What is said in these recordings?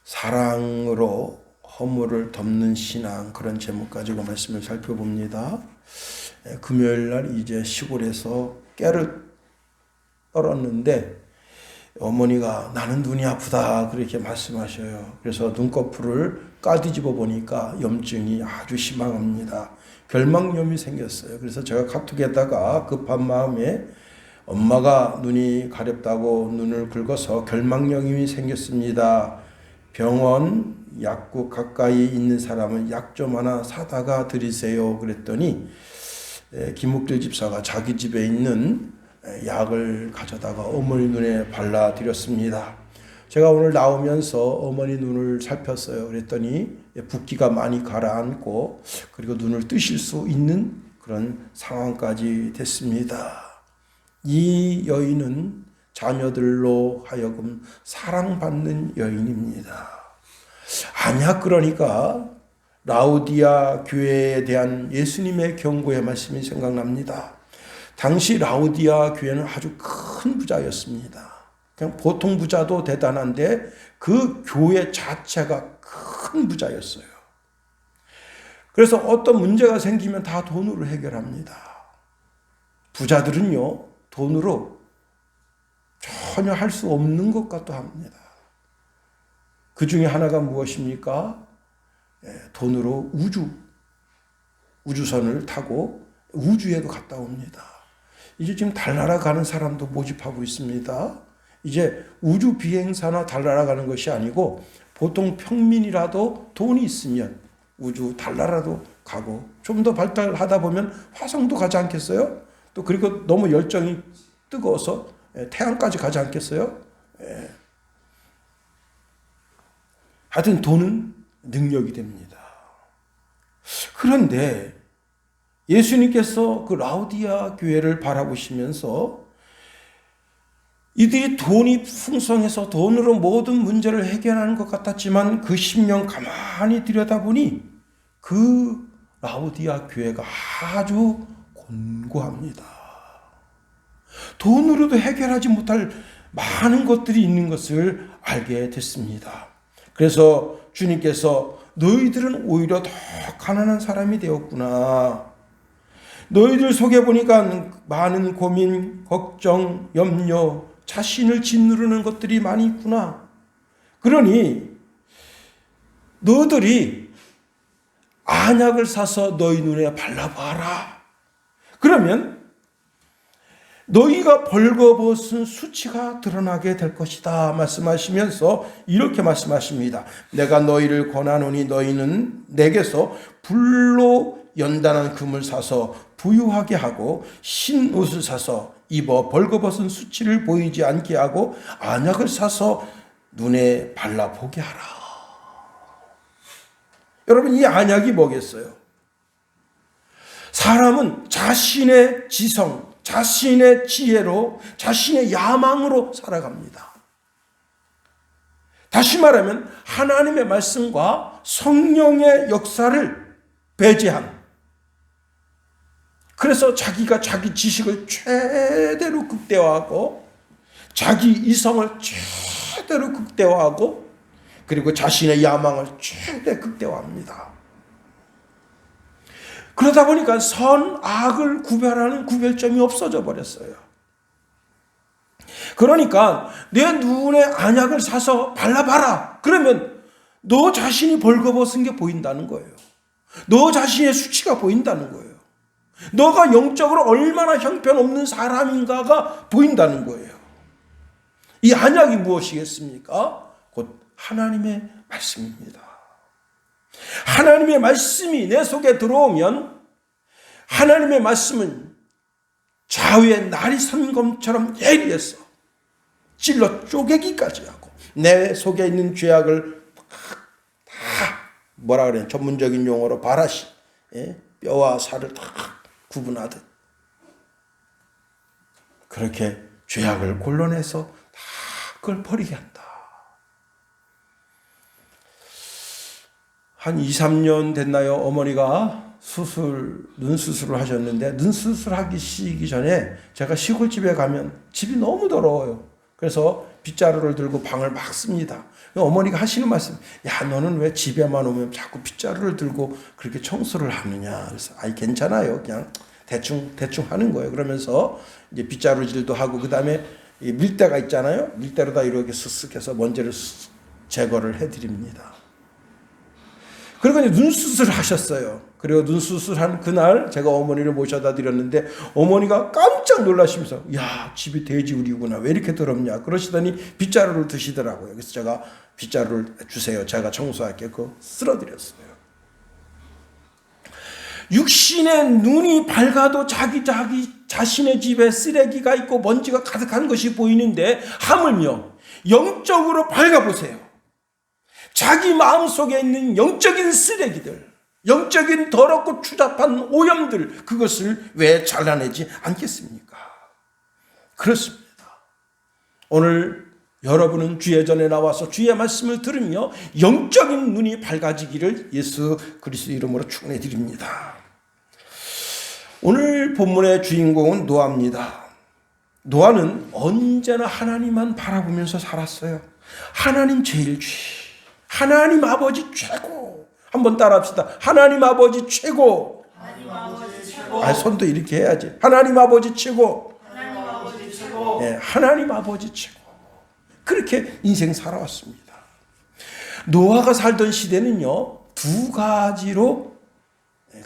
사랑으로 허물을 덮는 신앙, 그런 제목 가지고 말씀을 살펴봅니다. 금요일 날 이제 시골에서 깨를 떨었는데 어머니가 나는 눈이 아프다 그렇게 말씀하셔요. 그래서 눈꺼풀을 까뒤집어 보니까 염증이 아주 심합니다. 결막염이 생겼어요. 그래서 제가 카톡에다가 급한 마음에 엄마가 눈이 가렵다고 눈을 긁어서 결막염이 생겼습니다. 병원 약국 가까이 있는 사람은 약 좀 하나 사다가 드리세요. 그랬더니 김묵길 집사가 자기 집에 있는 약을 가져다가 어머니 눈에 발라드렸습니다. 제가 오늘 나오면서 어머니 눈을 살폈어요. 그랬더니 붓기가 많이 가라앉고 그리고 눈을 뜨실 수 있는 그런 상황까지 됐습니다. 이 여인은 자녀들로 하여금 사랑받는 여인입니다. 안약 그러니까 라우디아 교회에 대한 예수님의 경고의 말씀이 생각납니다. 당시 라우디아 교회는 아주 큰 부자였습니다. 그냥 보통 부자도 대단한데 그 교회 자체가 큰 부자였어요. 그래서 어떤 문제가 생기면 다 돈으로 해결합니다. 부자들은요, 돈으로 전혀 할 수 없는 것 같도 합니다. 그 중에 하나가 무엇입니까? 돈으로 우주선을 타고 우주에도 갔다 옵니다. 이제 지금 달나라 가는 사람도 모집하고 있습니다. 이제 우주 비행사나 달나라 가는 것이 아니고 보통 평민이라도 돈이 있으면 우주 달나라도 가고 좀 더 발달하다 보면 화성도 가지 않겠어요? 또 그리고 너무 열정이 뜨거워서 태양까지 가지 않겠어요? 하여튼 돈은 능력이 됩니다. 그런데 예수님께서 그 라우디아 교회를 바라보시면서 이들이 돈이 풍성해서 돈으로 모든 문제를 해결하는 것 같았지만 그 심령 가만히 들여다보니 그 라우디아 교회가 아주 곤고합니다. 돈으로도 해결하지 못할 많은 것들이 있는 것을 알게 됐습니다. 그래서 주님께서 너희들은 오히려 더 가난한 사람이 되었구나. 너희들 속에 보니까 많은 고민, 걱정, 염려, 자신을 짓누르는 것들이 많이 있구나. 그러니 너희들이 안약을 사서 너희 눈에 발라봐라. 그러면 너희가 벌거벗은 수치가 드러나게 될 것이다 말씀하시면서 이렇게 말씀하십니다. 내가 너희를 권하노니 너희는 내게서 불로 연단한 금을 사서 부유하게 하고 신 옷을 사서 입어 벌거벗은 수치를 보이지 않게 하고 안약을 사서 눈에 발라보게 하라. 여러분, 이 안약이 뭐겠어요? 사람은 자신의 지성, 자신의 지혜로, 자신의 야망으로 살아갑니다. 다시 말하면 하나님의 말씀과 성령의 역사를 배제한, 그래서 자기가 자기 지식을 최대로 극대화하고 자기 이성을 최대로 극대화하고 그리고 자신의 야망을 최대 극대화합니다. 그러다 보니까 선, 악을 구별하는 구별점이 없어져 버렸어요. 그러니까 내 눈에 안약을 사서 발라봐라. 그러면 너 자신이 벌거벗은 게 보인다는 거예요. 너 자신의 수치가 보인다는 거예요. 너가 영적으로 얼마나 형편없는 사람인가가 보인다는 거예요. 이 안약이 무엇이겠습니까? 곧 하나님의 말씀입니다. 하나님의 말씀이 내 속에 들어오면 하나님의 말씀은 좌우의 날이 선 검처럼 예리해서 찔러 쪼개기까지 하고 내 속에 있는 죄악을 다 뭐라 그래요? 전문적인 용어로 바라시, 뼈와 살을 다 구분하듯 그렇게 죄악을 골라내서 다 그걸 버리게 한다. 한 2, 3년 됐나요? 어머니가 눈 수술을 하셨는데 눈 수술하기 전에 제가 시골집에 가면 집이 너무 더러워요. 그래서 빗자루를 들고 방을 막 씁니다. 어머니가 하시는 말씀, 야, 너는 왜 집에만 오면 자꾸 빗자루를 들고 그렇게 청소를 하느냐. 그래서, 아이, 괜찮아요. 그냥 대충 하는 거예요. 그러면서 이제 빗자루질도 하고, 그 다음에 밀대가 있잖아요. 밀대로다 이렇게 쓱쓱해서 먼지를 제거를 해드립니다. 그리고 이제 눈수술을 하셨어요. 그리고 눈수술한 그날 제가 어머니를 모셔다 드렸는데 어머니가 깜짝 놀라시면서, 야, 집이 돼지우리구나. 왜 이렇게 더럽냐. 그러시더니 빗자루를 드시더라고요. 그래서 제가 빗자루를 주세요. 제가 청소할게요. 그거 쓸어드렸어요. 육신의 눈이 밝아도 자기 자신의 집에 쓰레기가 있고 먼지가 가득한 것이 보이는데 하물며 영적으로 밝아보세요. 자기 마음속에 있는 영적인 쓰레기들, 영적인 더럽고 추잡한 오염들, 그것을 왜 잘라내지 않겠습니까? 그렇습니다. 오늘 여러분은 주의 전에 나와서 주의 말씀을 들으며 영적인 눈이 밝아지기를 예수 그리스도 이름으로 축원해 드립니다. 오늘 본문의 주인공은 노아입니다. 노아는 언제나 하나님만 바라보면서 살았어요. 하나님 제일 하나님 아버지 최고. 한번 따라합시다. 하나님 아버지 최고. 하나님 아버지 최고. 아, 손도 이렇게 해야지. 하나님 아버지 최고. 하나님 아버지 최고. 네, 하나님 아버지 최고. 그렇게 인생 살아왔습니다. 노아가 살던 시대는요, 두 가지로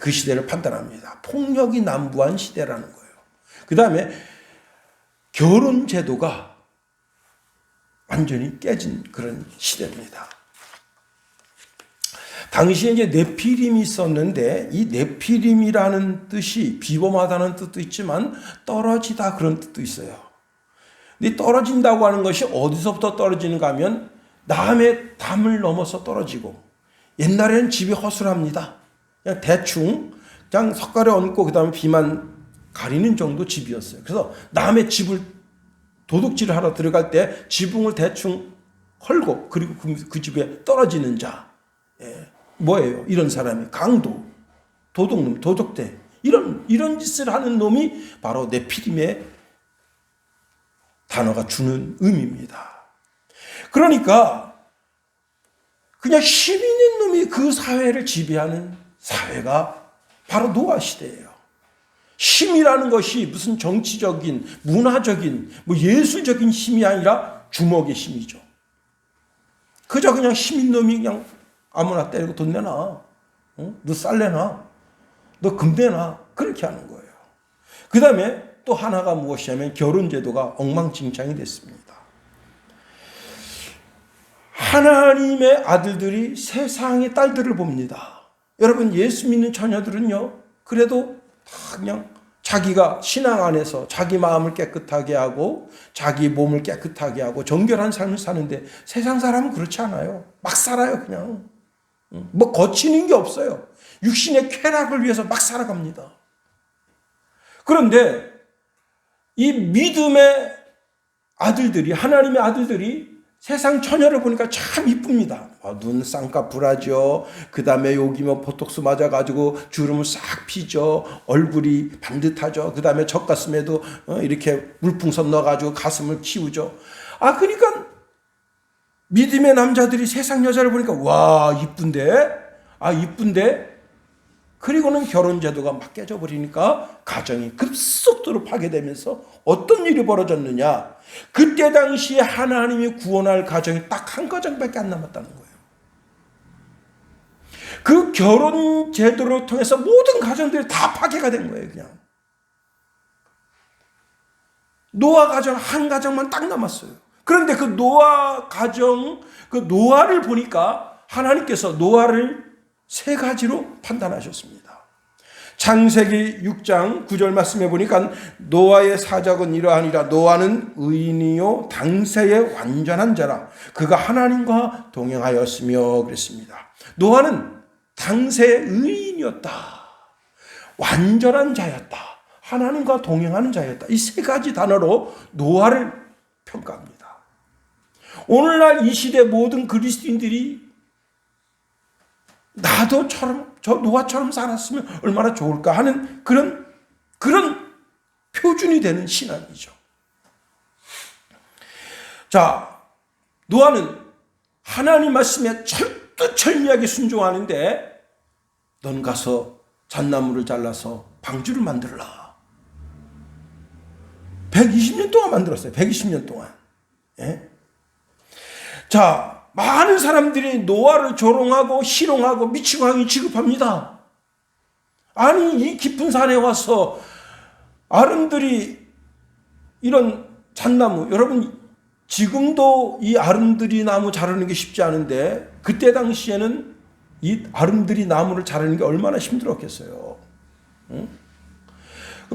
그 시대를 판단합니다. 폭력이 난무한 시대라는 거예요. 그 다음에 결혼 제도가 완전히 깨진 그런 시대입니다. 당시에 이제 네피림이 있었는데, 이 네피림이라는 뜻이 비범하다는 뜻도 있지만 떨어지다 그런 뜻도 있어요. 근데 떨어진다고 하는 것이 어디서부터 떨어지는가 하면 남의 담을 넘어서 떨어지고, 옛날에는 집이 허술합니다. 그냥 대충 그냥 석가래 얹고 그 다음에 비만 가리는 정도 집이었어요. 그래서 남의 집을 도둑질을 하러 들어갈 때 지붕을 대충 헐고, 그리고 그 집에 떨어지는 자, 뭐예요? 이런 사람이 강도, 도둑놈, 도둑대, 이런 짓을 하는 놈이 바로 네피림의 단어가 주는 의미입니다. 그러니까 그냥 힘 있는 놈이 그 사회를 지배하는 사회가 바로 노아 시대예요. 힘이라는 것이 무슨 정치적인, 문화적인, 예술적인 힘이 아니라 주먹의 힘이죠. 그저 그냥 힘 있는 놈이 그냥 아무나 때리고 돈 내놔. 너 쌀 내놔. 너 금 내놔. 그렇게 하는 거예요. 그 다음에 또 하나가 무엇이냐면 결혼제도가 엉망진창이 됐습니다. 하나님의 아들들이 세상의 딸들을 봅니다. 여러분, 예수 믿는 자녀들은요, 그래도 다 그냥 자기가 신앙 안에서 자기 마음을 깨끗하게 하고 자기 몸을 깨끗하게 하고 정결한 삶을 사는데, 세상 사람은 그렇지 않아요. 막 살아요. 그냥 거치는 게 없어요. 육신의 쾌락을 위해서 막 살아갑니다. 그런데 이 믿음의 아들들이, 하나님의 아들들이 세상 처녀를 보니까 참 이쁩니다. 눈 쌍꺼풀하죠. 그 다음에 여기 보톡스 맞아가지고 주름을 싹 피죠. 얼굴이 반듯하죠. 그 다음에 젖가슴에도 이렇게 물풍선 넣어가지고 가슴을 키우죠. 그러니까 믿음의 남자들이 세상 여자를 보니까 와, 이쁜데. 그리고는 결혼제도가 막 깨져버리니까 가정이 급속도로 파괴되면서 어떤 일이 벌어졌느냐. 그때 당시에 하나님이 구원할 가정이 딱 한 가정밖에 안 남았다는 거예요. 그 결혼제도를 통해서 모든 가정들이 다 파괴가 된 거예요. 그냥 노아 가정 한 가정만 딱 남았어요. 그런데 그 노아 가정, 그 노아를 보니까 하나님께서 노아를 세 가지로 판단하셨습니다. 창세기 6장 9절 말씀해 보니까 노아의 사적은 이러하니라. 노아는 의인이요 당세의 완전한 자라. 그가 하나님과 동행하였으며 그랬습니다. 노아는 당세의 의인이었다. 완전한 자였다. 하나님과 동행하는 자였다. 이 세 가지 단어로 노아를 평가합니다. 오늘날 이 시대 모든 그리스도인들이 나도 저 노아처럼 살았으면 얼마나 좋을까 하는 그런 표준이 되는 신앙이죠. 자, 노아는 하나님 말씀에 철두철미하게 순종하는데 넌 가서 잣나무를 잘라서 방주를 만들라. 120년 동안 만들었어요. 120년 동안. 예? 자, 많은 사람들이 노아를 조롱하고 희롱하고 미치고 하기 취급합니다. 아니, 이 깊은 산에 와서 아름드리 이런 잣나무, 여러분 지금도 이 아름드리 나무 자르는 게 쉽지 않은데 그때 당시에는 이 아름드리 나무를 자르는 게 얼마나 힘들었겠어요. 응?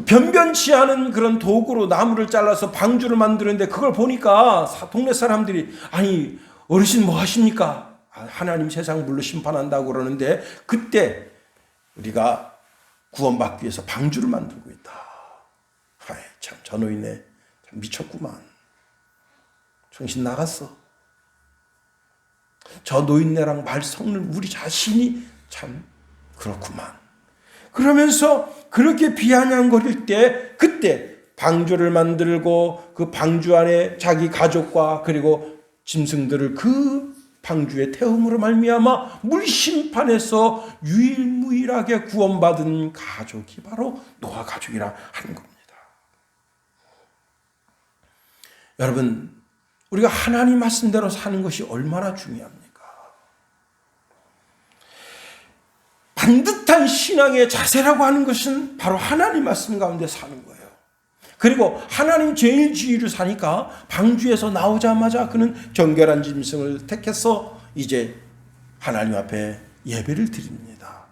변변치 않은 그런 도구로 나무를 잘라서 방주를 만드는데 그걸 보니까 동네 사람들이 아니 어르신 뭐 하십니까? 하나님 세상 물로 심판한다고 그러는데 그때 우리가 구원받기 위해서 방주를 만들고 있다. 아이, 참 저 노인네 참 미쳤구만. 정신 나갔어. 저 노인네랑 말 섞는 우리 자신이 참 그렇구만. 그러면서 그렇게 비아냥거릴 때 그때 방주를 만들고 그 방주 안에 자기 가족과 그리고 짐승들을 그 방주에 태움으로 말미암아 물심판에서 유일무이하게 구원받은 가족이 바로 노아 가족이라 하는 겁니다. 여러분, 우리가 하나님 말씀대로 사는 것이 얼마나 중요합니까? 반듯한 신앙의 자세라고 하는 것은 바로 하나님 말씀 가운데 사는 거예요. 그리고 하나님 제일주의를 사니까 방주에서 나오자마자 그는 정결한 짐승을 택해서 이제 하나님 앞에 예배를 드립니다.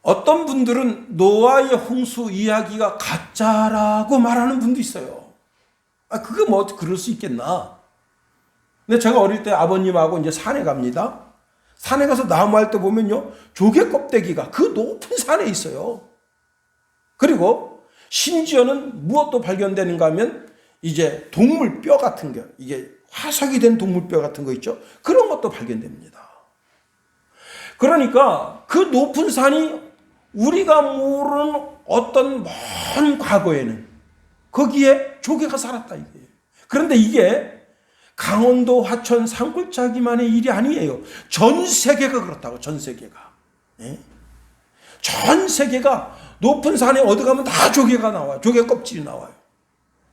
어떤 분들은 노아의 홍수 이야기가 가짜라고 말하는 분도 있어요. 그게 뭐 그럴 수 있겠나? 근데 제가 어릴 때 아버님하고 이제 산에 갑니다. 산에 가서 나무할 때 보면요, 조개 껍데기가 그 높은 산에 있어요. 그리고 심지어는 무엇도 발견되는가 하면 이제 동물 뼈 같은 거, 이게 화석이 된 동물 뼈 같은 거 있죠? 그런 것도 발견됩니다. 그러니까 그 높은 산이 우리가 모르는 어떤 먼 과거에는 거기에 조개가 살았다 이거예요. 그런데 이게 강원도 화천 산골짜기만의 일이 아니에요. 전 세계가 그렇다고. 전 세계가. 예? 전 세계가 높은 산에 어디 가면 다 조개가 나와요. 조개 껍질이 나와요.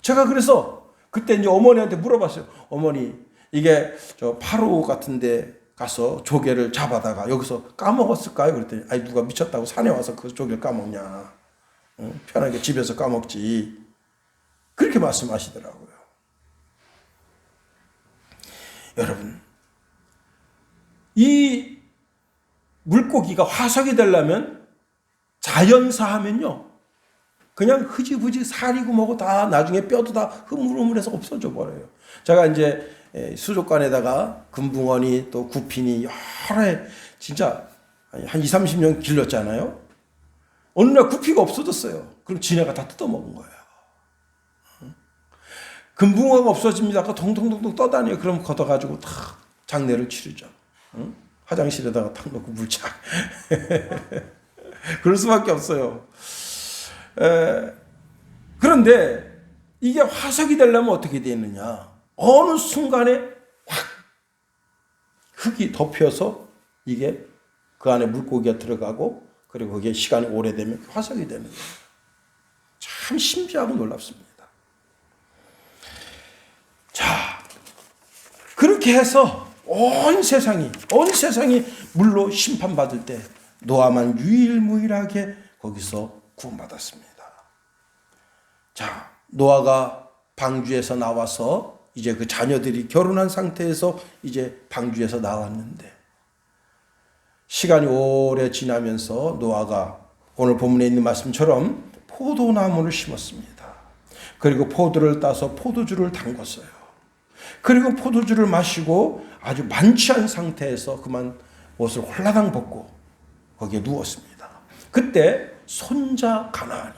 제가 그래서 그때 이제 어머니한테 물어봤어요. 어머니, 이게 저 파로 같은데 가서 조개를 잡아다가 여기서 까먹었을까요? 그랬더니 아니 누가 미쳤다고 산에 와서 그 조개를 까먹냐. 응? 편하게 집에서 까먹지. 그렇게 말씀하시더라고요. 여러분, 이 물고기가 화석이 되려면 자연사 하면요, 그냥 흐지부지 살이고 뭐고 다 나중에 뼈도 다 흐물흐물해서 없어져 버려요. 제가 이제 수족관에다가 금붕어니 또 구피니 여러 해 진짜 한 20, 30년 길렀잖아요. 어느 날 구피가 없어졌어요. 그럼 지네가 다 뜯어먹은 거예요. 금붕어가 없어집니다. 그 동동동동 떠다녀요. 그럼 걷어가지고 탁 장례를 치르죠. 응? 화장실에다가 탁 놓고 물짝. 그럴 수밖에 없어요. 그런데 이게 화석이 되려면 어떻게 되느냐. 어느 순간에 확 흙이 덮여서 이게 그 안에 물고기가 들어가고 그리고 그게 시간이 오래되면 화석이 되는 거예요. 참 신비하고 놀랍습니다. 자, 그렇게 해서 온 세상이 물로 심판받을 때 노아만 유일무이하게 거기서 구원받았습니다. 자, 노아가 방주에서 나와서 이제 그 자녀들이 결혼한 상태에서 이제 방주에서 나왔는데 시간이 오래 지나면서 노아가 오늘 본문에 있는 말씀처럼 포도나무를 심었습니다. 그리고 포도를 따서 포도주를 담궜어요. 그리고 포도주를 마시고 아주 만취한 상태에서 그만 옷을 홀라당 벗고 거기에 누웠습니다. 그때 손자 가나안이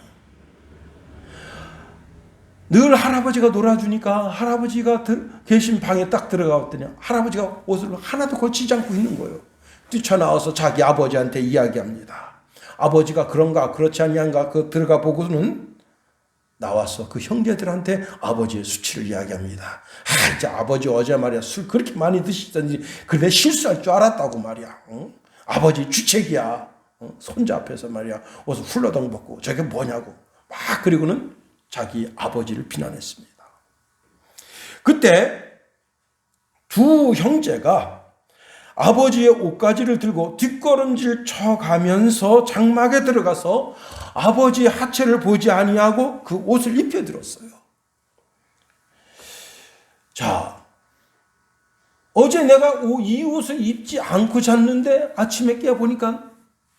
늘 할아버지가 놀아주니까 할아버지가 계신 방에 딱 들어갔더니 할아버지가 옷을 하나도 걸치지 않고 있는 거예요. 뛰쳐나와서 자기 아버지한테 이야기합니다. 아버지가 그런가 그렇지 아니한가 그 들어가 보고는 나와서 그 형제들한테 아버지의 수치를 이야기합니다. 이제 아버지 어제 말이야 술 그렇게 많이 드시더니 그래 실수할 줄 알았다고 말이야. 응? 아버지 주책이야. 응? 손자 앞에서 말이야 옷을 훌러덩 벗고 저게 뭐냐고 막 그리고는 자기 아버지를 비난했습니다. 그때 두 형제가 아버지의 옷가지를 들고 뒷걸음질 쳐가면서 장막에 들어가서 아버지의 하체를 보지 아니하고 그 옷을 입혀들었어요. 자, 어제 내가 이 옷을 입지 않고 잤는데 아침에 깨어보니까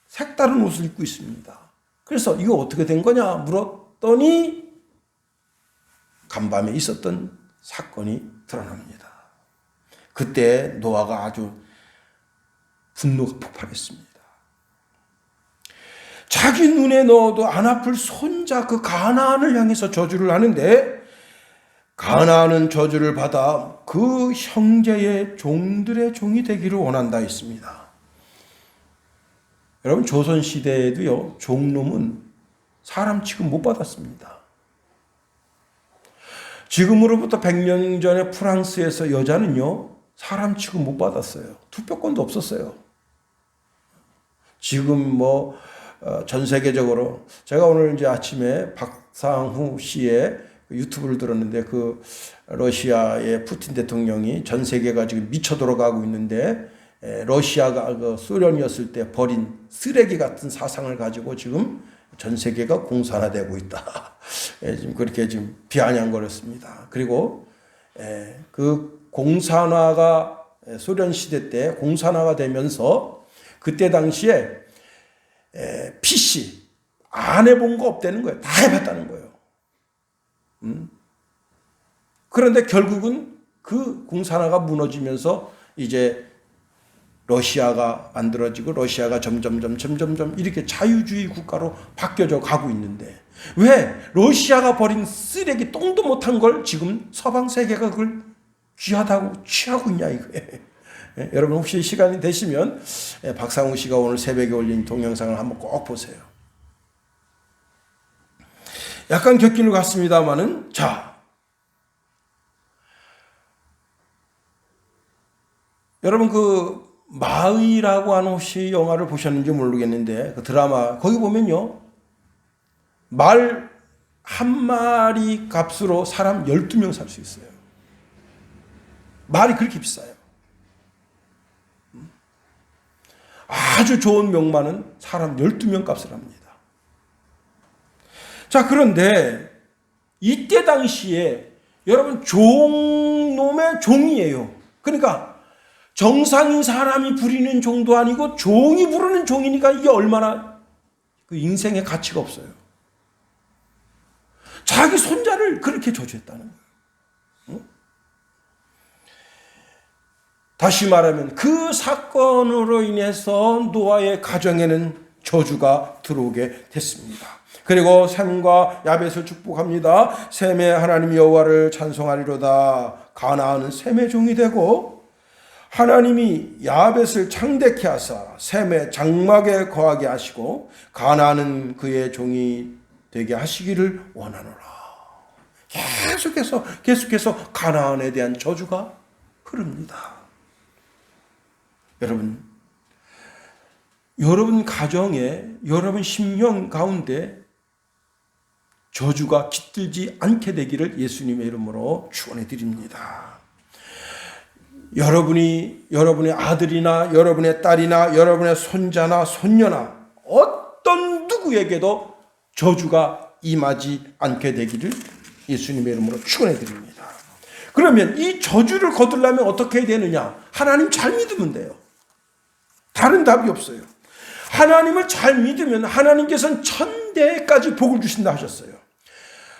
색다른 옷을 입고 있습니다. 그래서 이거 어떻게 된 거냐 물었더니 간밤에 있었던 사건이 드러납니다. 그때 노아가 아주 분노가 폭발했습니다. 자기 눈에 넣어도 안 아플 손자 그 가나안을 향해서 저주를 하는데 가나안은 저주를 받아 그 형제의 종들의 종이 되기를 원한다 했습니다. 여러분 조선시대에도요 종놈은 사람 취급 못 받았습니다. 지금으로부터 100년 전에 프랑스에서 여자는요 사람 취급 못 받았어요. 투표권도 없었어요. 지금 전 세계적으로 제가 오늘 이제 아침에 박상후 씨의 유튜브를 들었는데 그 러시아의 푸틴 대통령이 전 세계가 지금 미쳐 돌아가고 있는데 러시아가 그 소련이었을 때 버린 쓰레기 같은 사상을 가지고 지금 전 세계가 공산화되고 있다. 지금 그렇게 지금 비아냥거렸습니다. 그리고 그 공산화가 소련 시대 때 공산화가 되면서 그때 당시에 PC 안 해본 거 없다는 거예요. 다 해봤다는 거예요. 그런데 결국은 그 공산화가 무너지면서 이제 러시아가 만들어지고 러시아가 점점 이렇게 자유주의 국가로 바뀌어져 가고 있는데 왜 러시아가 버린 쓰레기 똥도 못한 걸 지금 서방 세계가 그걸 귀하다고 취하고 있냐 이거예요. 여러분 혹시 시간이 되시면 박상우 씨가 오늘 새벽에 올린 동영상을 한번 꼭 보세요. 약간 곁길로 갔습니다마는 자 여러분 그 마의라고 하는 혹시 영화를 보셨는지 모르겠는데 그 드라마 거기 보면요 말 한 마리 값으로 사람 12명 살 수 있어요. 말이 그렇게 비싸요. 아주 좋은 명마는 사람 12명 값을 합니다. 자, 그런데 이때 당시에 여러분 종놈의 종이에요. 그러니까 정상인 사람이 부리는 종도 아니고 종이 부르는 종이니까 이게 얼마나 그 인생의 가치가 없어요. 자기 손자를 그렇게 저주했다는 거예요. 응? 다시 말하면 그 사건으로 인해서 노아의 가정에는 저주가 들어오게 됐습니다. 그리고 셈과 야벳을 축복합니다. 셈의 하나님 여호와를 찬송하리로다. 가나안은 셈의 종이 되고 하나님이 야벳을 창대케 하사 셈의 장막에 거하게 하시고 가나안은 그의 종이 되게 하시기를 원하노라. 계속해서 가나안에 대한 저주가 흐릅니다. 여러분 가정에 여러분 심령 가운데 저주가 깃들지 않게 되기를 예수님의 이름으로 축원해 드립니다. 여러분의 아들이나 여러분의 딸이나 여러분의 손자나 손녀나 어떤 누구에게도 저주가 임하지 않게 되기를 예수님의 이름으로 축원해 드립니다. 그러면 이 저주를 거두려면 어떻게 해야 되느냐? 하나님 잘 믿으면 돼요. 다른 답이 없어요. 하나님을 잘 믿으면 하나님께서는 천대까지 복을 주신다 하셨어요.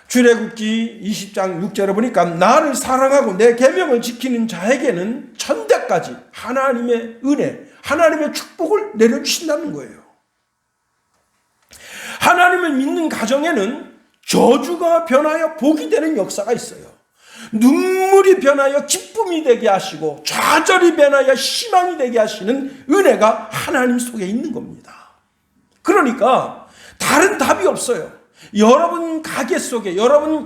출애굽기 20장 6절에 보니까 나를 사랑하고 내 계명을 지키는 자에게는 천대까지 하나님의 은혜, 하나님의 축복을 내려주신다는 거예요. 하나님을 믿는 가정에는 저주가 변하여 복이 되는 역사가 있어요. 눈물이 변하여 기쁨이 되게 하시고 좌절이 변하여 희망이 되게 하시는 은혜가 하나님 속에 있는 겁니다. 그러니까 다른 답이 없어요. 여러분 가게 속에 여러분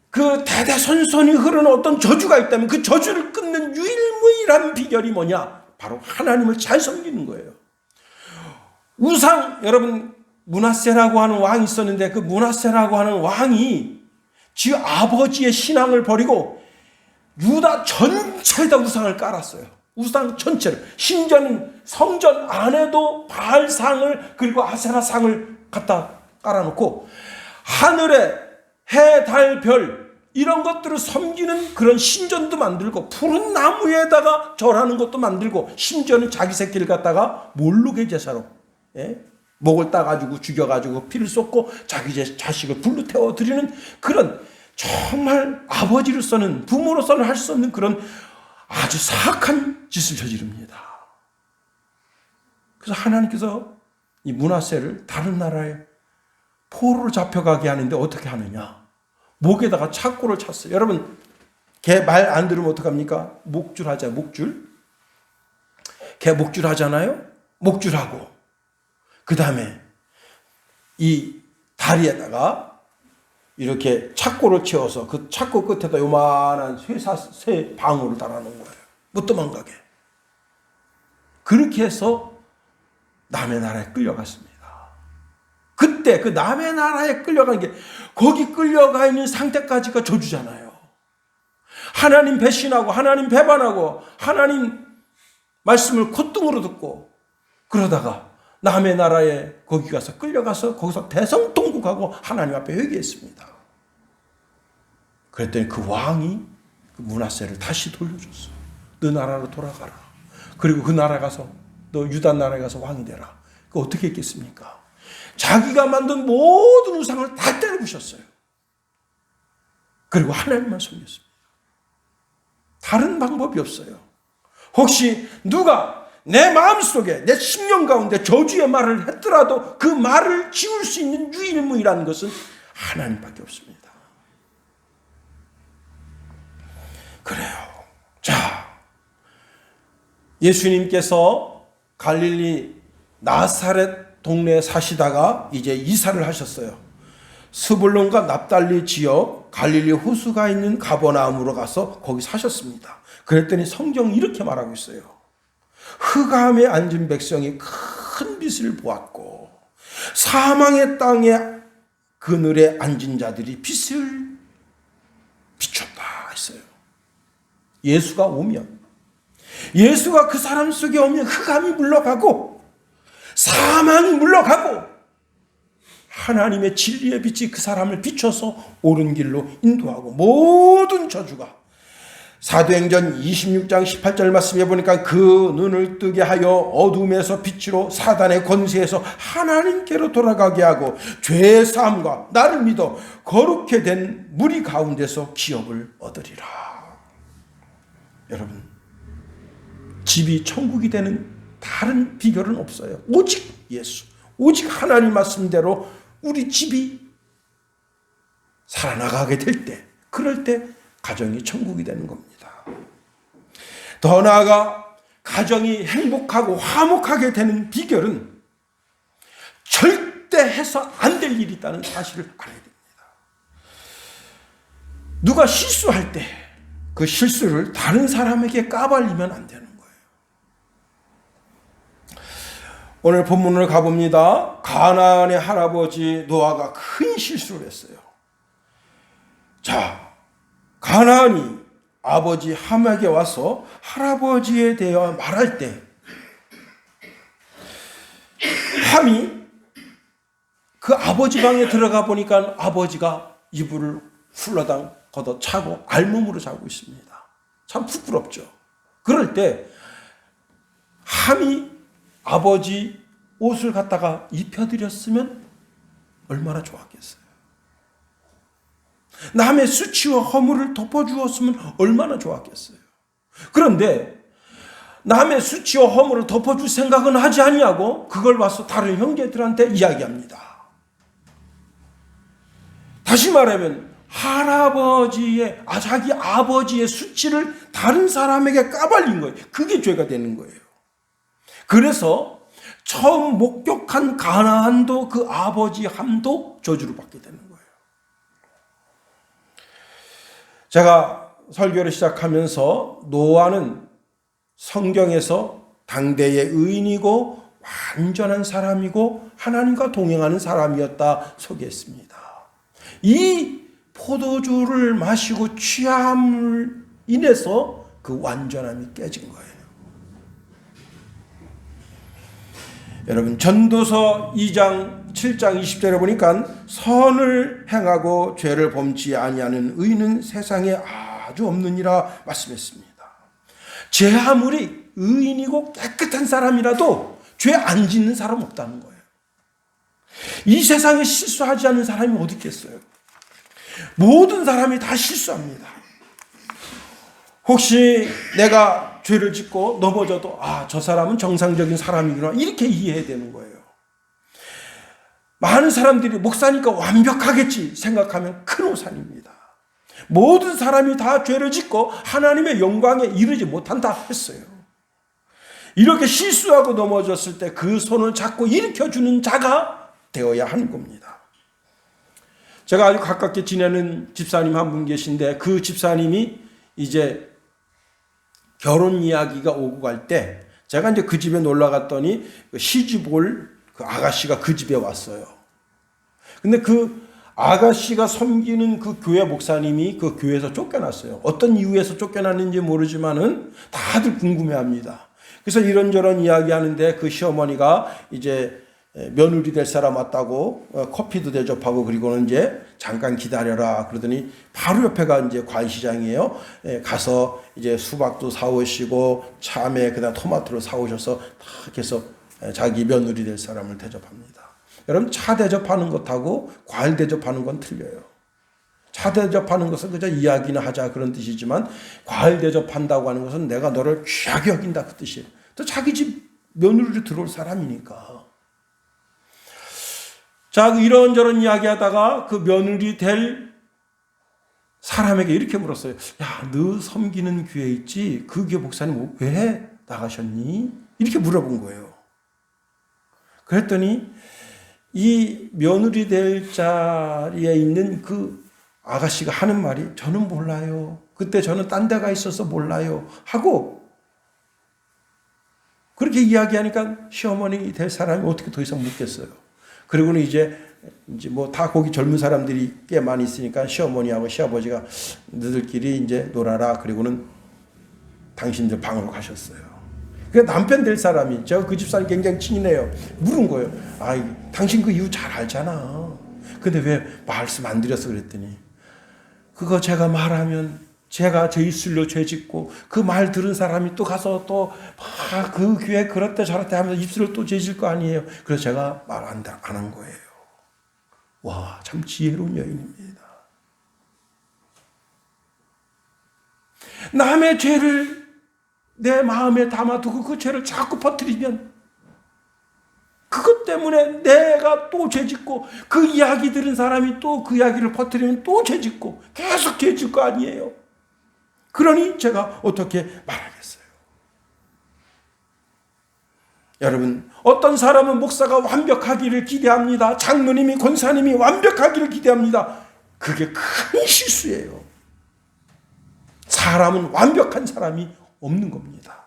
그 대대손손이 흐르는 어떤 저주가 있다면 그 저주를 끊는 유일무이한 비결이 뭐냐? 바로 하나님을 잘 섬기는 거예요. 우상, 여러분 므낫세라고 하는 왕이 있었는데 그 므낫세라고 하는 왕이 지 아버지의 신앙을 버리고 유다 전체에다 우상을 깔았어요. 우상 전체를. 심지어는 성전 안에도 바알상을 그리고 아세라상을 갖다 깔아놓고 하늘에 해, 달, 별 이런 것들을 섬기는 그런 신전도 만들고 푸른 나무에다가 절하는 것도 만들고 심지어는 자기 새끼를 갖다가 몰루게 제사로 목을 따가지고 죽여가지고 피를 쏟고 자기 자식을 불로 태워 드리는 그런 정말 아버지로서는 부모로서는 할 수 없는 그런 아주 사악한 짓을 저지릅니다. 그래서 하나님께서 이 므낫세를 다른 나라에 포로로 잡혀가게 하는데 어떻게 하느냐? 목에다가 착고를 찼어요. 여러분 개 말 안 들으면 어떡합니까? 목줄 하자. 목줄. 개 목줄 하잖아요. 목줄하고 그 다음에 이 다리에다가 이렇게 착고를 채워서 그 착고 끝에다 요만한 쇠 방울을 달아놓은 거예요. 못 도망가게. 그렇게 해서 남의 나라에 끌려갔습니다. 그때 그 남의 나라에 끌려가는 게 거기 끌려가 있는 상태까지가 저주잖아요. 하나님 배신하고 하나님 배반하고 하나님 말씀을 콧등으로 듣고 그러다가 남의 나라에 거기 가서 끌려가서 거기서 대성통곡하고 하나님 앞에 회개했습니다. 그랬더니 그 왕이 그 므낫세를 다시 돌려줬어. 너 나라로 돌아가라. 그리고 그 나라 가서 너 유다 나라에 가서 왕이 되라. 그 어떻게 했겠습니까? 자기가 만든 모든 우상을 다 때려부셨어요. 그리고 하나님만 섬겼습니다. 다른 방법이 없어요. 혹시 누가 내 마음속에 내 심령 가운데 저주의 말을 했더라도 그 말을 지울 수 있는 유일무이라는 것은 하나님밖에 없습니다. 그래요. 자, 예수님께서 갈릴리 나사렛 동네에 사시다가 이제 이사를 하셨어요. 스불론과 납달리 지역 갈릴리 호수가 있는 가버나움으로 가서 거기 사셨습니다. 그랬더니 성경이 이렇게 말하고 있어요. 흑암에 앉은 백성이 큰 빛을 보았고 사망의 땅에 그늘에 앉은 자들이 빛을 비췄다 했어요. 예수가 오면, 예수가 그 사람 속에 오면 흑암이 물러가고 사망이 물러가고 하나님의 진리의 빛이 그 사람을 비춰서 옳은 길로 인도하고 모든 저주가 사도행전 26장 18절 말씀해 보니까 그 눈을 뜨게 하여 어둠에서 빛으로 사단의 권세에서 하나님께로 돌아가게 하고 죄의 사함과 나를 믿어 거룩게 된 무리 가운데서 기업을 얻으리라. 여러분, 집이 천국이 되는 다른 비결은 없어요. 오직 예수, 오직 하나님 말씀대로 우리 집이 살아나가게 될 때, 그럴 때 가정이 천국이 되는 겁니다. 더 나아가 가정이 행복하고 화목하게 되는 비결은 절대 해서 안 될 일이 있다는 사실을 알아야 됩니다. 누가 실수할 때 그 실수를 다른 사람에게 까발리면 안 되는 거예요. 오늘 본문을 가봅니다. 가나안의 할아버지 노아가 큰 실수를 했어요. 자, 가나안이 아버지 함에게 와서 할아버지에 대해 말할 때 함이 그 아버지 방에 들어가 보니까 아버지가 이불을 훌러당 걷어 차고 알몸으로 자고 있습니다. 참 부끄럽죠. 그럴 때 함이 아버지 옷을 갖다가 입혀드렸으면 얼마나 좋았겠어요. 남의 수치와 허물을 덮어주었으면 얼마나 좋았겠어요. 그런데 남의 수치와 허물을 덮어줄 생각은 하지 아니하고 그걸 와서 다른 형제들한테 이야기합니다. 다시 말하면 자기 아버지의 수치를 다른 사람에게 까발린 거예요. 그게 죄가 되는 거예요. 그래서 처음 목격한 가나안도 그 아버지 함도 저주를 받게 되는 거예요. 제가 설교를 시작하면서 노아는 성경에서 당대의 의인이고 완전한 사람이고 하나님과 동행하는 사람이었다 소개했습니다. 이 포도주를 마시고 취함을 인해서 그 완전함이 깨진 거예요. 여러분 전도서 2장 7장 20절에 보니까 선을 행하고 죄를 범치 아니하는 의인은 세상에 아주 없느니라 말씀했습니다. 제 아무리 의인이고 깨끗한 사람이라도 죄 안 짓는 사람 없다는 거예요. 이 세상에 실수하지 않는 사람이 어디 있겠어요? 모든 사람이 다 실수합니다. 혹시 내가 죄를 짓고 넘어져도 저 사람은 정상적인 사람이구나 이렇게 이해해야 되는 거예요. 많은 사람들이 목사니까 완벽하겠지 생각하면 큰 오산입니다. 모든 사람이 다 죄를 짓고 하나님의 영광에 이르지 못한다 했어요. 이렇게 실수하고 넘어졌을 때 그 손을 잡고 일으켜주는 자가 되어야 하는 겁니다. 제가 아주 가깝게 지내는 집사님 한 분 계신데 그 집사님이 이제 결혼 이야기가 오고 갈 때 제가 이제 그 집에 놀러 갔더니 시집 올 그 아가씨가 그 집에 왔어요. 근데 그 아가씨가 섬기는 그 교회 목사님이 그 교회에서 쫓겨났어요. 어떤 이유에서 쫓겨났는지 모르지만은 다들 궁금해합니다. 그래서 이런저런 이야기하는데 그 시어머니가 이제 며느리 될 사람 왔다고 커피도 대접하고 그리고는 이제 잠깐 기다려라 그러더니 바로 옆에가 이제 과일시장이에요. 가서 이제 수박도 사오시고 참외 그다음 토마토를 사오셔서 딱 해서 자기 며느리 될 사람을 대접합니다. 여러분 차 대접하는 것하고 과일 대접하는 건 틀려요. 차 대접하는 것은 그저 이야기나 하자 그런 뜻이지만 과일 대접한다고 하는 것은 내가 너를 귀하게 여긴다 그 뜻이에요. 또 자기 집 며느리로 들어올 사람이니까. 자, 이런저런 이야기하다가 그 며느리 될 사람에게 이렇게 물었어요. 야, 너 섬기는 교회 있지? 그 교회 목사님 왜 나가셨니? 이렇게 물어본 거예요. 그랬더니 이 며느리 될 자리에 있는 그 아가씨가 하는 말이 저는 몰라요. 그때 저는 딴 데가 있어서 몰라요. 하고 그렇게 이야기하니까 시어머니 될 사람이 어떻게 더 이상 묻겠어요. 그리고는 이제 뭐 다 거기 젊은 사람들이 꽤 많이 있으니까 시어머니하고 시아버지가 너들끼리 이제 놀아라. 그리고는 당신들 방으로 가셨어요. 그 남편 될 사람이 제가 그 집사람 굉장히 친해요. 물은 거예요. 당신 그 이유 잘 알잖아. 근데 왜 말씀 안 드렸어 그랬더니 그거 제가 말하면 제가 제 입술로 죄 짓고 그 말 들은 사람이 또 가서 또 그 교회 그렇대 저렇대 하면서 입술로 또 죄 질 거 아니에요. 그래서 제가 말 안 한 거예요. 와, 참 지혜로운 여인입니다. 남의 죄를 내 마음에 담아두고 그 죄를 자꾸 퍼뜨리면 그것 때문에 내가 또 죄짓고 그 이야기 들은 사람이 또 그 이야기를 퍼뜨리면 또 죄짓고 계속 죄질 거 아니에요. 그러니 제가 어떻게 말하겠어요. 여러분 어떤 사람은 목사가 완벽하기를 기대합니다. 장로님이 권사님이 완벽하기를 기대합니다. 그게 큰 실수예요. 사람은 완벽한 사람이 없는 겁니다.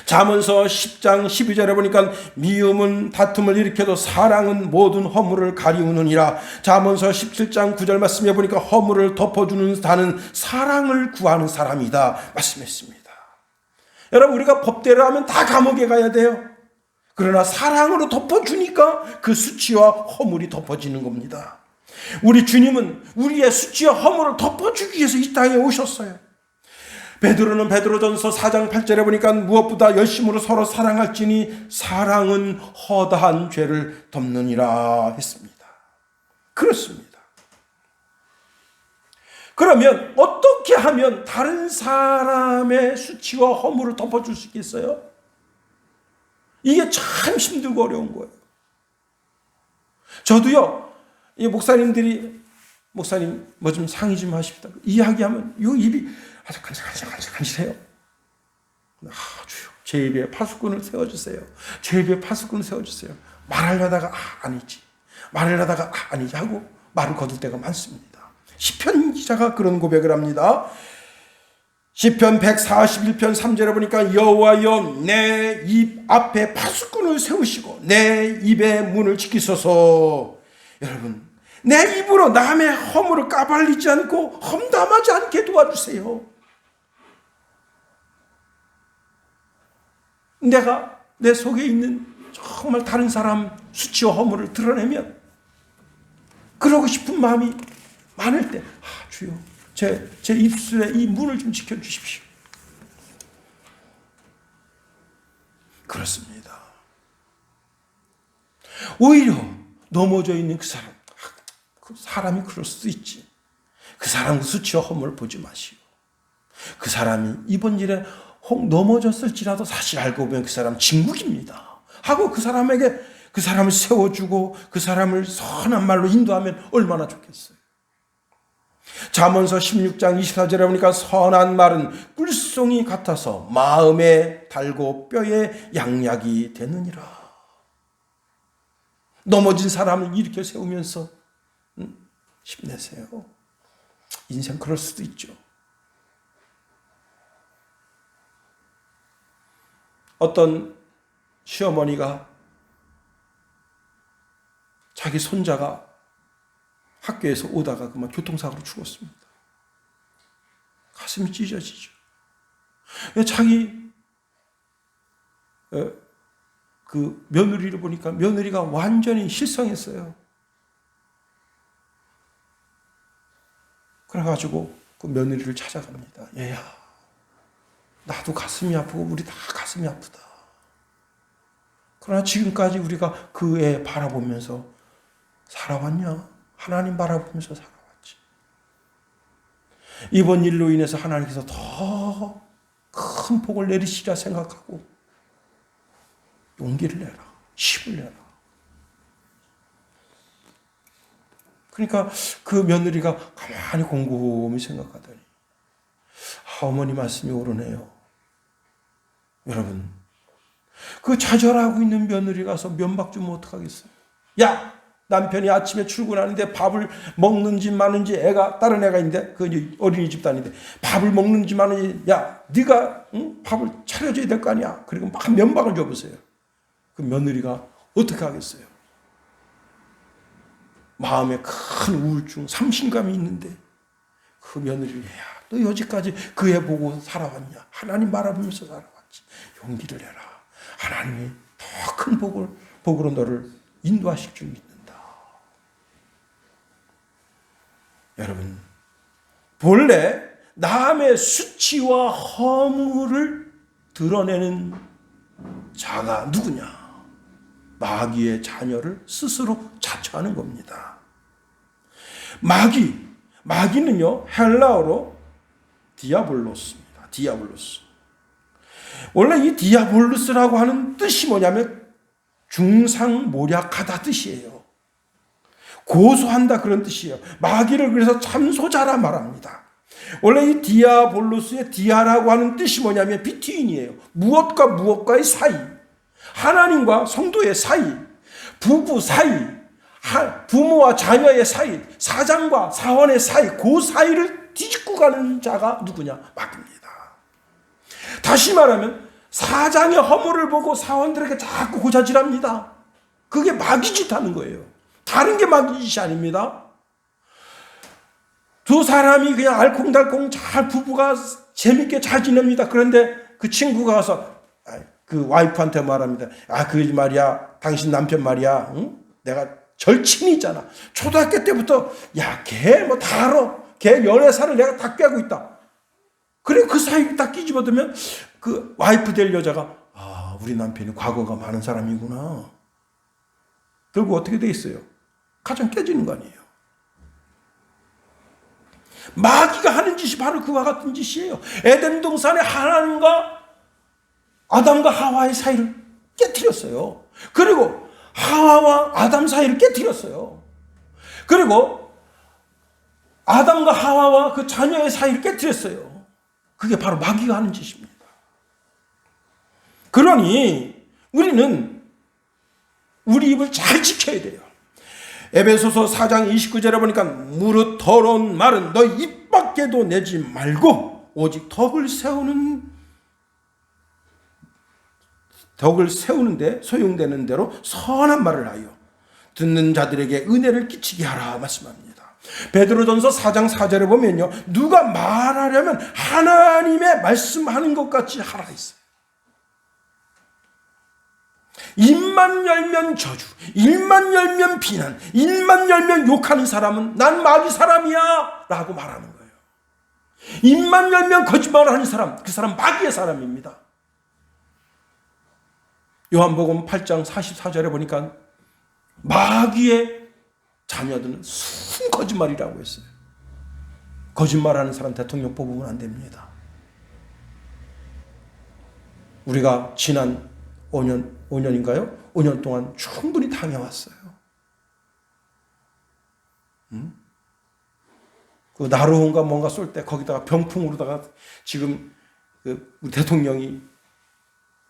잠언서 10장 12절에 보니까 미움은 다툼을 일으켜도 사랑은 모든 허물을 가리우느니라. 잠언서 17장 9절 말씀해 보니까 허물을 덮어주는 자는 사랑을 구하는 사람이다 말씀했습니다. 여러분 우리가 법대로 하면 다 감옥에 가야 돼요. 그러나 사랑으로 덮어주니까 그 수치와 허물이 덮어지는 겁니다. 우리 주님은 우리의 수치와 허물을 덮어주기 위해서 이 땅에 오셨어요. 베드로는 베드로전서 4장 8절에 보니까 무엇보다 열심으로 서로 사랑할지니 사랑은 허다한 죄를 덮느니라 했습니다. 그렇습니다. 그러면 어떻게 하면 다른 사람의 수치와 허물을 덮어줄 수 있겠어요? 이게 참 힘들고 어려운 거예요. 저도요, 이 목사님들이 목사님 뭐 좀 상의 좀 하십시다. 이야기하면 요 입이 아주 간질간질해요. 주여 제 입에 파수꾼을 세워주세요. 제 입에 파수꾼을 세워주세요. 말하려다가 아니지. 말을 하다가 아니지 하고 말을 거둘 때가 많습니다. 시편 기자가 그런 고백을 합니다. 시편 141편 3절에 보니까 여호와여 내 입 앞에 파수꾼을 세우시고 내 입의 문을 지키소서. 여러분, 내 입으로 남의 허물을 까발리지 않고 험담하지 않게 도와주세요. 내가 내 속에 있는 정말 다른 사람 수치와 허물을 드러내면 그러고 싶은 마음이 많을 때 주여 제 입술에 이 문을 좀 지켜주십시오. 그렇습니다. 오히려 넘어져 있는 그 사람이 그럴 수도 있지. 그 사람 수치와 허물을 보지 마시오. 그 사람이 이번 일에 혹 넘어졌을지라도 사실 알고 보면 그 사람 진국입니다 하고 그 사람에게 그 사람을 세워주고 그 사람을 선한 말로 인도하면 얼마나 좋겠어요. 잠언서 16장 24절에 보니까 선한 말은 꿀송이 같아서 마음에 달고 뼈에 양약이 되느니라. 넘어진 사람을 일으켜 세우면서 힘내세요. 인생 그럴 수도 있죠. 어떤 시어머니가 자기 손자가 학교에서 오다가 그만 교통사고로 죽었습니다. 가슴이 찢어지죠. 자기 그 며느리를 보니까 며느리가 완전히 실성했어요. 그래가지고 그 며느리를 찾아갑니다. 얘야, 나도 가슴이 아프고 우리 다 가슴이 아프다. 그러나 지금까지 우리가 그 애 바라보면서 살아왔냐? 하나님 바라보면서 살아왔지. 이번 일로 인해서 하나님께서 더 큰 복을 내리시리라 생각하고 용기를 내라. 힘을 내라. 그러니까 그 며느리가 가만히 곰곰이 생각하더니 어머니 말씀이 옳으네요. 여러분, 그 좌절하고 있는 며느리 가서 면박 주면 어떡하겠어요? 야! 남편이 아침에 출근하는데 밥을 먹는지 마는지 다른 애가 있는데 그 어린이집 다니는데 밥을 먹는지 마는지 야 네가 밥을 차려줘야 될 거 아니야. 그리고 막 면박을 줘보세요. 그 며느리가 어떻게 하겠어요? 마음에 큰 우울증, 삼신감이 있는데 그 며느리를 야, 너 여지까지 그 애 보고 살아왔냐? 하나님 바라보면서 살아왔지. 용기를 내라. 하나님이 더 큰 복으로 너를 인도하실 줄 믿는다. 여러분, 본래 남의 수치와 허물을 드러내는 자가 누구냐? 마귀의 자녀를 스스로 자처하는 겁니다. 마귀는요, 헬라어로 디아볼로스입니다. 디아볼로스. 원래 이 디아볼로스라고 하는 뜻이 뭐냐면 중상모략하다 뜻이에요. 고소한다 그런 뜻이에요. 마귀를 그래서 참소자라 말합니다. 원래 이 디아볼로스의 디아라고 하는 뜻이 뭐냐면 비트윈이에요. 무엇과 무엇과의 사이, 하나님과 성도의 사이, 부부 사이, 부모와 자녀의 사이, 사장과 사원의 사이, 그 사이를 뒤집고 가는 자가 누구냐? 마귀입니다. 다시 말하면 사장의 허물을 보고 사원들에게 자꾸 고자질합니다. 그게 마귀짓 하는 거예요. 다른 게 마귀짓이 아닙니다. 두 사람이 그냥 알콩달콩 잘 부부가 재밌게 잘 지냅니다. 그런데 그 친구가 와서 그 와이프한테 말합니다. 그 말이야, 당신 남편 말이야, 응? 내가 절친이잖아. 초등학교 때부터 걔 뭐 다 알아. 걔 연애사를 내가 다 꿰고 있다. 그래 그 사이를 딱 끼집어두면 그 와이프 될 여자가 우리 남편이 과거가 많은 사람이구나. 결국 어떻게 돼 있어요? 가정 깨지는 거 아니에요. 마귀가 하는 짓이 바로 그와 같은 짓이에요. 에덴 동산에 하나님과 아담과 하와의 사이를 깨트렸어요. 그리고 하와와 아담 사이를 깨트렸어요. 그리고 아담과 하와와 그 자녀의 사이를 깨트렸어요. 그게 바로 마귀가 하는 짓입니다. 그러니 우리는 우리 입을 잘 지켜야 돼요. 에베소서 4장 29절에 보니까 무릇 더러운 말은 너 입 밖에도 내지 말고 오직 덕을 세우는데 소용되는 대로 선한 말을 하여 듣는 자들에게 은혜를 끼치게 하라 말씀합니다. 베드로전서 4장 4절에 보면요, 누가 말하려면 하나님의 말씀하는 것 같이 하라 했어요. 입만 열면 저주, 입만 열면 비난, 입만 열면 욕하는 사람은 난 마귀 사람이야 라고 말하는 거예요. 입만 열면 거짓말하는 사람, 그 사람 마귀의 사람입니다. 요한복음 8장 44절에 보니까 마귀의 자녀들은 순 거짓말이라고 했어요. 거짓말하는 사람 대통령 뽑으면 안 됩니다. 우리가 지난 5년인가요? 5년 동안 충분히 당해왔어요. 그 나루혼가 뭔가 쏠 때 거기다가 병풍으로다가 지금 우리 대통령이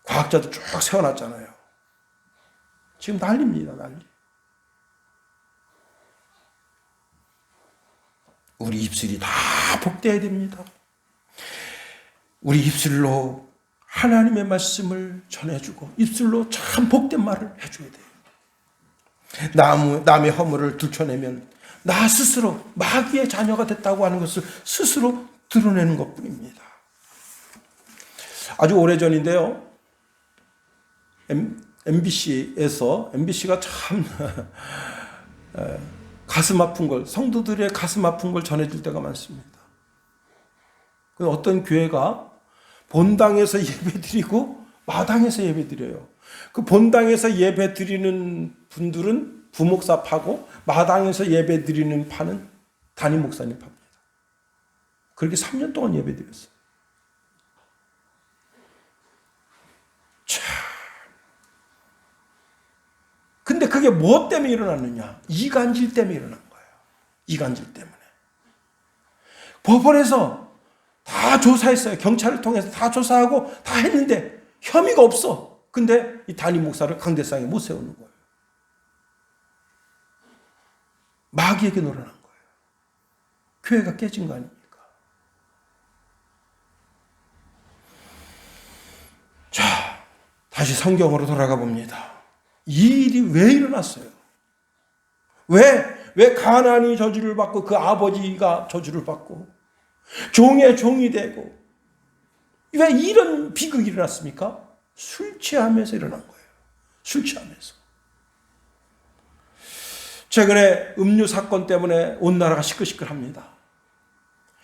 과학자도 쭉 세워놨잖아요. 지금 난리입니다, 난리. 우리 입술이 다 복되어야 됩니다. 우리 입술로 하나님의 말씀을 전해주고 입술로 참 복된 말을 해줘야 돼요. 남의 허물을 들춰내면 나 스스로 마귀의 자녀가 됐다고 하는 것을 스스로 드러내는 것뿐입니다. 아주 오래전인데요, MBC가 참 가슴 아픈 걸, 성도들의 가슴 아픈 걸 전해줄 때가 많습니다. 어떤 교회가 본당에서 예배드리고 마당에서 예배드려요. 그 본당에서 예배드리는 분들은 부목사 파고 마당에서 예배드리는 파는 담임 목사님 파입니다. 그렇게 3년 동안 예배드렸어요. 참. 근데 그게 무엇 때문에 일어났느냐? 이간질 때문에 일어난 거예요. 이간질 때문에. 법원에서 다 조사했어요. 경찰을 통해서 다 조사하고 다 했는데 혐의가 없어. 근데 이 담임 목사를 강대상에 못 세우는 거예요. 마귀에게 놀아난 거예요. 교회가 깨진 거 아닙니까? 자, 다시 성경으로 돌아가 봅니다. 이 일이 왜 일어났어요? 왜 가나안이 저주를 받고 그 아버지가 저주를 받고 종의 종이 되고 왜 이런 비극이 일어났습니까? 술 취하면서 일어난 거예요. 술 취하면서. 최근에 음료 사건 때문에 온 나라가 시끌시끌합니다.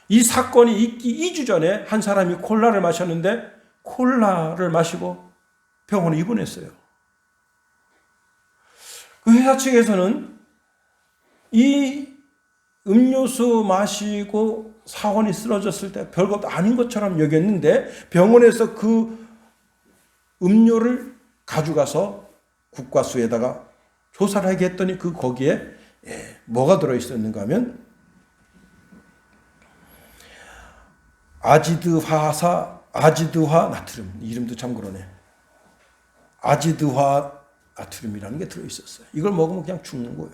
이 사건이 있기 2주 전에 한 사람이 콜라를 마셨는데 콜라를 마시고 병원에 입원했어요. 그 회사 측에서는 이 음료수 마시고 사원이 쓰러졌을 때 별것도 아닌 것처럼 여겼는데 병원에서 그 음료를 가져가서 국과수에다가 조사를 하게 했더니 거기에 뭐가 들어있었는가 하면 아지드화 나트륨, 이름도 참 그러네. 아지드화 나트륨이라는 게 들어있었어요. 이걸 먹으면 그냥 죽는 거예요.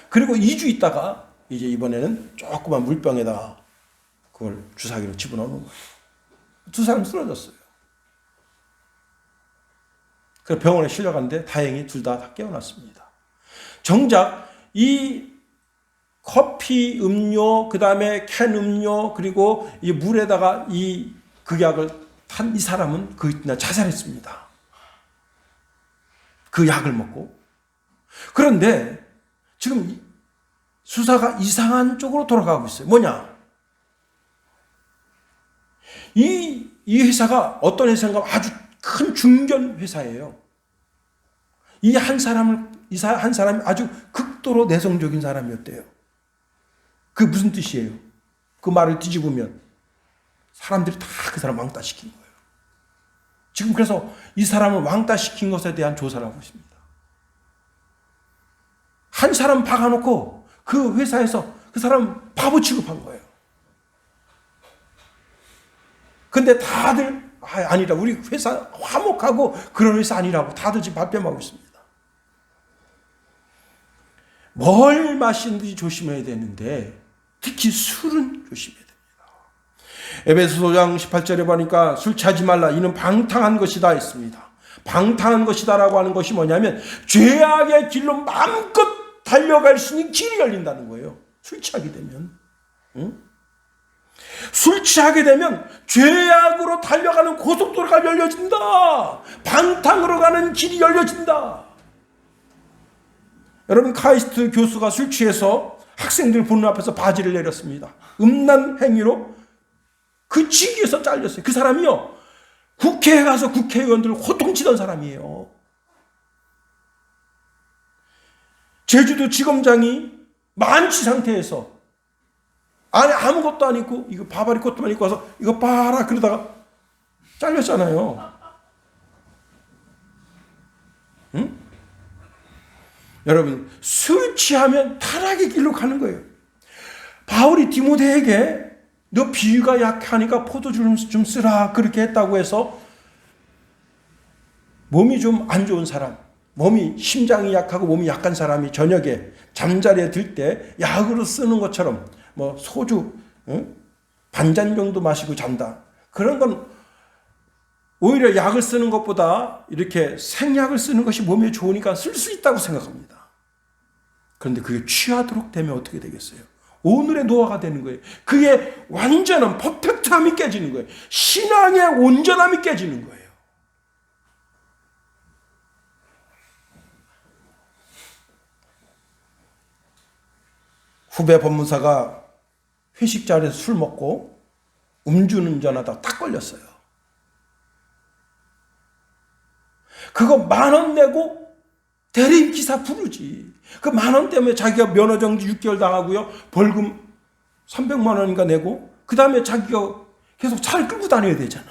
그리고 2주 있다가 이제 이번에는 조그만 물병에다가 그걸 주사기로 집어넣는 거예요. 두 사람 쓰러졌어요. 그래서 병원에 실려갔는데 다행히 둘 다 깨어났습니다. 정작 이 커피 음료, 그 다음에 캔 음료, 그리고 이 물에다가 이 극약을 탄 이 사람은 그 이튿날 자살했습니다. 그 약을 먹고. 그런데 지금 수사가 이상한 쪽으로 돌아가고 있어요. 뭐냐? 이 회사가 어떤 회사인가 아주 큰 중견 회사예요. 이 한 사람이 아주 극도로 내성적인 사람이었대요. 그게 무슨 뜻이에요? 그 말을 뒤집으면 사람들이 다 그 사람 왕따시킨 거예요. 지금 그래서 이 사람을 왕따시킨 것에 대한 조사를 하고 있습니다. 한 사람 박아놓고 그 회사에서 그 사람 바보 취급한 거예요. 근데 다들 아니라 우리 회사 화목하고 그런 회사 아니라고 다들 지금 발뺌하고 있습니다. 뭘 마시는지 조심해야 되는데 특히 술은 조심해야 됩니다. 에베소서 5장 18절에 보니까 술 취하지 말라 이는 방탕한 것이다 했습니다. 방탕한 것이다라고 하는 것이 뭐냐면 죄악의 길로 마음껏 달려갈 수 있는 길이 열린다는 거예요. 술 취하게 되면. 응? 술 취하게 되면 죄악으로 달려가는 고속도로가 열려진다. 방탕으로 가는 길이 열려진다. 여러분, 카이스트 교수가 술 취해서 학생들 보는 앞에서 바지를 내렸습니다. 음란 행위로 그 직위에서 잘렸어요. 그 사람이요, 국회에 가서 국회의원들을 호통치던 사람이에요. 제주도 지검장이 만취 상태에서 안에 아무것도 안 입고 이거 바바리 코트만 입고 와서 이거 봐라 그러다가 잘렸잖아요. 응? 여러분, 술 취하면 타락의 길로 가는 거예요. 바울이 디모데에게 너 비위가 약하니까 포도주 좀 쓰라 그렇게 했다고 해서 몸이 좀 안 좋은 사람, 몸이 심장이 약하고 몸이 약한 사람이 저녁에 잠자리에 들 때 약으로 쓰는 것처럼 뭐 소주 반잔 정도 마시고 잔다. 그런 건 오히려 약을 쓰는 것보다 이렇게 생약을 쓰는 것이 몸에 좋으니까 쓸 수 있다고 생각합니다. 그런데 그게 취하도록 되면 어떻게 되겠어요? 오늘의 노화가 되는 거예요. 그의 완전한 퍼펙트함이 깨지는 거예요. 신앙의 온전함이 깨지는 거예요. 후배 법무사가 회식 자리에서 술 먹고 음주운전하다가 딱 걸렸어요. 그거 10,000원 내고 대리인 기사 부르지. 그 10,000원 때문에 자기가 면허정지 6개월 당하고요, 벌금 300만 원인가 내고, 그 다음에 자기가 계속 차를 끌고 다녀야 되잖아.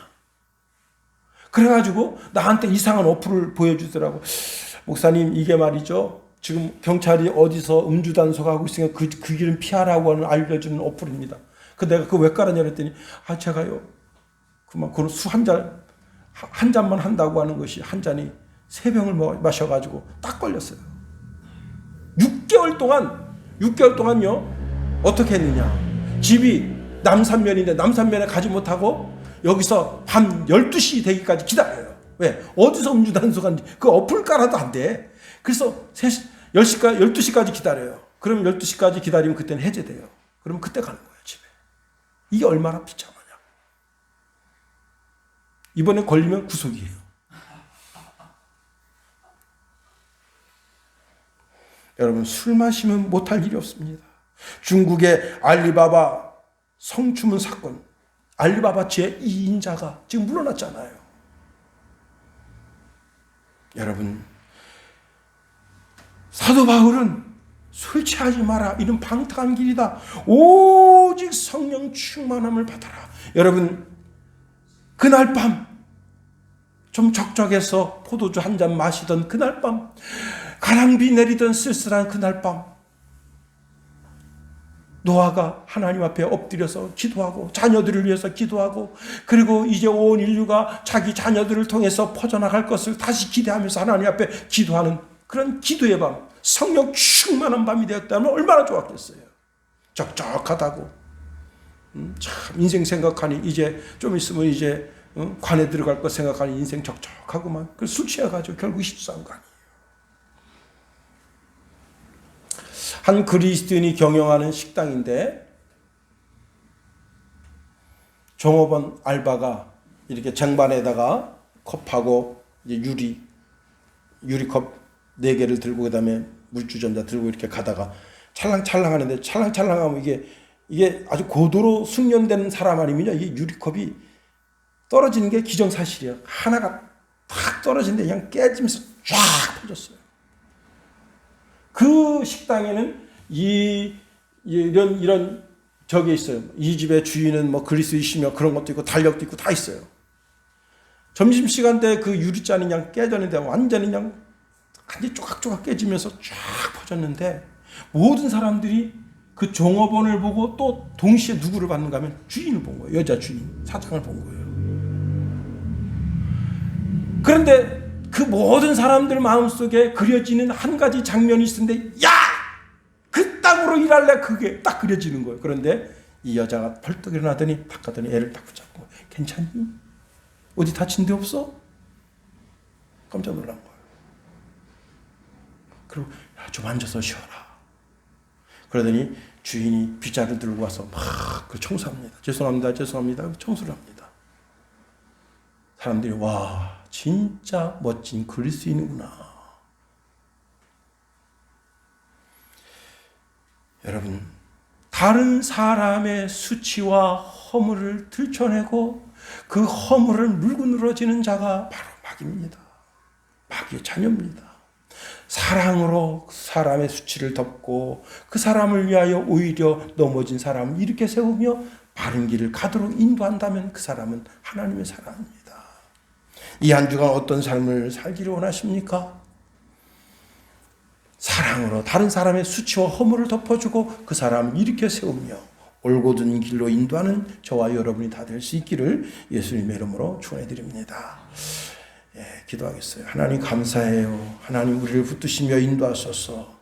그래가지고 나한테 이상한 어플을 보여주더라고. 목사님, 이게 말이죠, 지금 경찰이 어디서 음주 단속하고 있으니까 그 길은 피하라고 하는 알려주는 어플입니다. 내가 그거 왜 깔았냐 그랬더니, 제가요, 그만 술 한 잔만 한다고 하는 것이 한 잔이 3병을 마셔가지고 딱 걸렸어요. 6개월 동안요, 어떻게 했느냐. 집이 남산면인데 남산면에 가지 못하고 여기서 밤 12시 되기까지 기다려요. 왜? 어디서 음주 단속한지 그 어플 깔아도 안 돼. 그래서 12시까지 기다려요. 그럼 12시까지 기다리면 그때는 해제돼요. 그러면 그때 가는 거예요, 집에. 이게 얼마나 비참하냐. 이번에 걸리면 구속이에요. 여러분, 술 마시면 못할 일이 없습니다. 중국의 알리바바 성추문 사건, 알리바바 제2인자가 지금 물러났잖아요. 여러분, 사도 바울은 술 취하지 마라, 이는 방탕한 길이다, 오직 성령 충만함을 받아라. 여러분, 그날 밤 좀 적적해서 포도주 한 잔 마시던 그날 밤, 가랑비 내리던 쓸쓸한 그날 밤, 노아가 하나님 앞에 엎드려서 기도하고 자녀들을 위해서 기도하고, 그리고 이제 온 인류가 자기 자녀들을 통해서 퍼져나갈 것을 다시 기대하면서 하나님 앞에 기도하는 그런 기도의 밤, 성령 충만한 밤이 되었다면 얼마나 좋았겠어요. 적적하다고, 참 인생 생각하니 이제 좀 있으면 이제 관에 들어갈 것 생각하니 인생 적적하고만, 그 술 취해가지고 결국 실수한 거 아니에요. 한 그리스도인이 경영하는 식당인데 종업원 알바가 이렇게 쟁반에다가 컵하고 이제 유리컵 4개를 들고 그다음에 물주전자 들고 이렇게 가다가 찰랑찰랑 하는데, 찰랑찰랑하면 이게 아주 고도로 숙련된 사람 아니면요, 이게 유리컵이 떨어지는 게 기정사실이에요. 하나가 탁 떨어지는데 그냥 깨지면서 쫙 퍼졌어요. 그 식당에는 이런 저게 있어요. 이 집의 주인은 뭐 그리스도이시며 그런 것도 있고 달력도 있고 다 있어요. 점심시간 때 그 유리잔이 그냥 깨졌는데 완전히 조각조각 깨지면서 쫙 퍼졌는데, 모든 사람들이 그 종업원을 보고 또 동시에 누구를 봤는가 하면 주인을 본 거예요. 여자 주인, 사장을 본 거예요. 그런데 그 모든 사람들 마음속에 그려지는 한 가지 장면이 있었는데, 야! 세상으로 일할래? 그게 딱 그려지는 거예요. 그런데 이 여자가 벌떡 일어나더니 딱 가더니 애를 딱 붙잡고 괜찮니? 어디 다친 데 없어? 깜짝 놀란 거예요. 그리고 좀 앉아서 쉬어라. 그러더니 주인이 빗자루 들고 와서 막 그 청소합니다. 죄송합니다. 청소를 합니다. 사람들이 와 진짜 멋진 그리스인이구나. 여러분, 다른 사람의 수치와 허물을 들춰내고 그 허물을 물고 늘어지는 자가 바로 마귀입니다. 마귀의 자녀입니다. 사랑으로 사람의 수치를 덮고 그 사람을 위하여 오히려 넘어진 사람을 일으켜 세우며 바른 길을 가도록 인도한다면 그 사람은 하나님의 사랑입니다. 이 한 주간 어떤 삶을 살기를 원하십니까? 사랑으로 다른 사람의 수치와 허물을 덮어주고 그 사람을 일으켜 세우며 올곧은 길로 인도하는 저와 여러분이 다 될 수 있기를 예수님의 이름으로 축원해드립니다. 기도하겠어요. 하나님 감사해요. 하나님 우리를 붙드시며 인도하소서.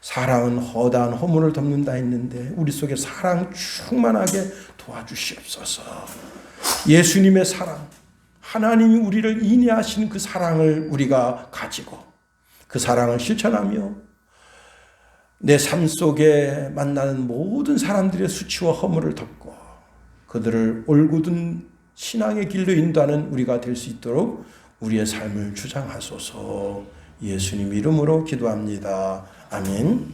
사랑은 허다한 허물을 덮는다 했는데 우리 속에 사랑 충만하게 도와주시옵소서. 예수님의 사랑, 하나님이 우리를 인내하시는 그 사랑을 우리가 가지고 그 사랑을 실천하며 내 삶 속에 만나는 모든 사람들의 수치와 허물을 덮고 그들을 올곧은 신앙의 길로 인도하는 우리가 될 수 있도록 우리의 삶을 주장하소서. 예수님 이름으로 기도합니다. 아멘.